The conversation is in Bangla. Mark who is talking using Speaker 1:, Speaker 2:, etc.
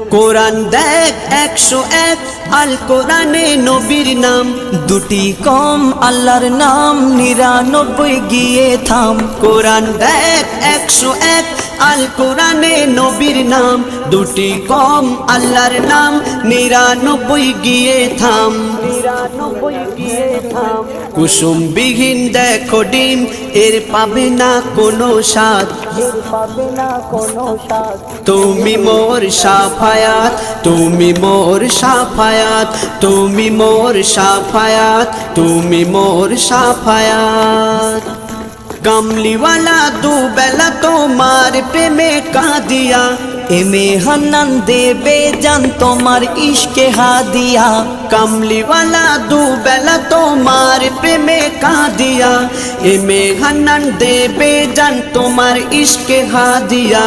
Speaker 1: কোরআন দেখ 101 আল কোরআনে নবীর নাম,
Speaker 2: দুটি কম আল্লাহর নাম 99 গিয়ে থাম।
Speaker 1: কোরআন দেখ 101 আল কোরআনে নবীর নাম, দুটি কম আল্লাহর নাম 99 গিয়ে থাম। কুসুম বিহীন দেখো ডিম, এর পাবে না কোনো স্বাদ। তুমি মোর সাফায়াত, তুমি মোর সাফায়াত, তুমি মোর সাফায়াত, তুমি মোর সাফায়াত। কামলিওয়ালা দুবেলা তোমার প্রেমে কাঁদিয়া,
Speaker 2: এমে হান্নান দেবে জান তোমার ইশকে হাদিয়া।
Speaker 1: কামলিওয়ালা দুবেলা তোমার প্রেমে কাঁদিয়া, এমে হান্নান দেবে জান তোমার ইশকে হাদিয়া।